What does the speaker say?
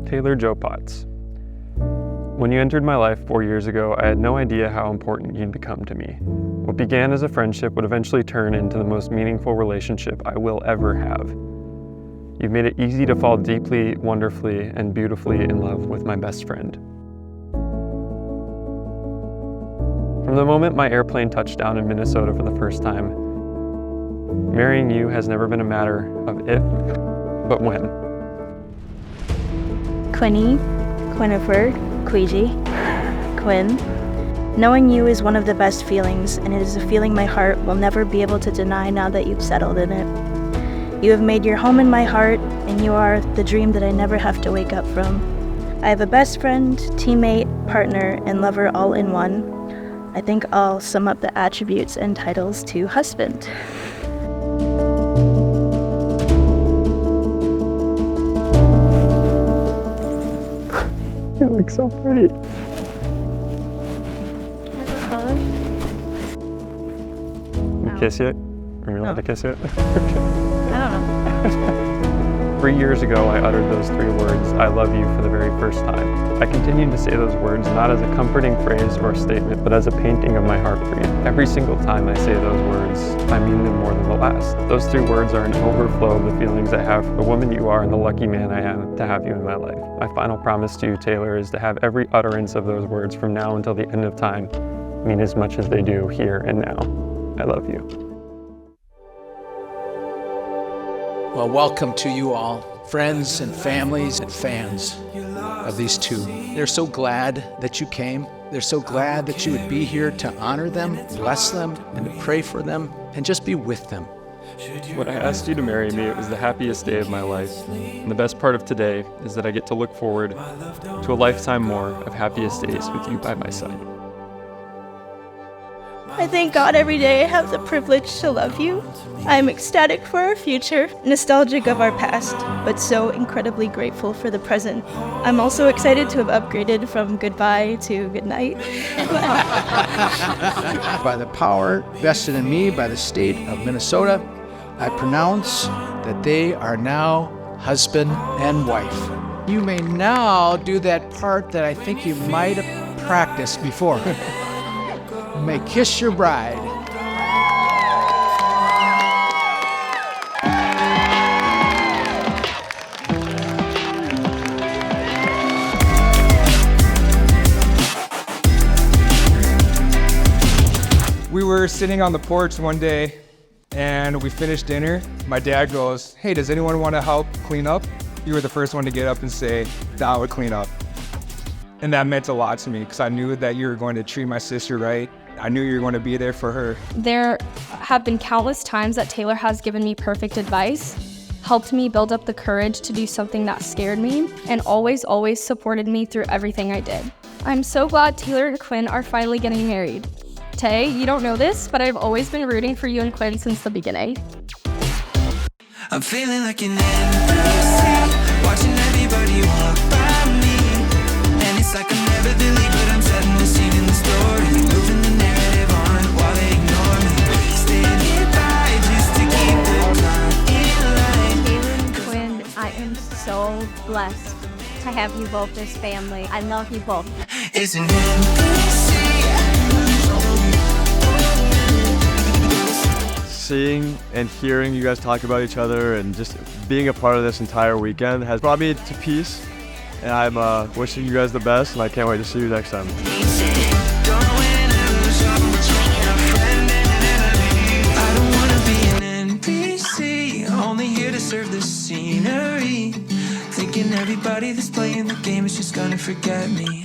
Taylor Joe Potts. When you entered my life 4 years ago, I had no idea how important you'd become to me. What began as a friendship would eventually turn into the most meaningful relationship I will ever have. You've made it easy to fall deeply, wonderfully, and beautifully in love with my best friend. From the moment my airplane touched down in Minnesota for the first time, marrying you has never been a matter of if, but when. Quinny, Quinnifer, Queegee, Quinn. Knowing you is one of the best feelings, and it is a feeling my heart will never be able to deny now that you've settled in it. You have made your home in my heart, and you are the dream that I never have to wake up from. I have a best friend, teammate, partner, and lover all in one. I think I'll sum up the attributes and titles to husband. You look so pretty. Kiss yet? Are we allowed to kiss yet? I don't know. 3 years ago, I uttered those 3 words, I love you, for the very first time. I continue to say those words not as a comforting phrase or statement, but as a painting of my heart for you. Every single time I say those words, I mean them more than the last. Those 3 words are an overflow of the feelings I have for the woman you are and the lucky man I am to have you in my life. My final promise to you, Taylor, is to have every utterance of those words from now until the end of time mean as much as they do here and now. I love you. Well, welcome to you all, friends and families and fans of these two. They're so glad that you came. They're so glad that you would be here to honor them, bless them, and to pray for them, and just be with them. When I asked you to marry me, it was the happiest day of my life. And the best part of today is that I get to look forward to a lifetime more of happiest days with you by my side. I thank God every day I have the privilege to love you. I am ecstatic for our future, nostalgic of our past, but so incredibly grateful for the present. I'm also excited to have upgraded from goodbye to goodnight. By the power vested in me by the state of Minnesota, I pronounce that they are now husband and wife. You may now do that part that I think you might have practiced before. You may kiss your bride. We were sitting on the porch one day and we finished dinner. My dad goes, "Hey, does anyone want to help clean up?" You were the first one to get up and say that I would clean up. And that meant a lot to me because I knew that you were going to treat my sister right. I knew you were going to be there for her. There have been countless times that Taylor has given me perfect advice, helped me build up the courage to do something that scared me, and always supported me through everything I did. I'm so glad Taylor and Quinn are finally getting married. Tay, you don't know this, but I've always been rooting for you and Quinn since the beginning. I'm feeling like an NPC, watching everybody walk by me. And it's like I'm never the lead, but I'm setting the scene in the story, moving the narrative on while they ignore me. Standing by just to keep the clock in line. Taylor and Quinn, I am so blessed to have you both as family. I love you both. It's an NPC. Seeing and hearing you guys talk about each other and just being a part of this entire weekend has brought me to peace. And I'm wishing you guys the best, and I can't wait to see you next time. I don't wanna be an NPC, only here to serve the scenery. Thinking everybody that's playing the game is just gonna forget me.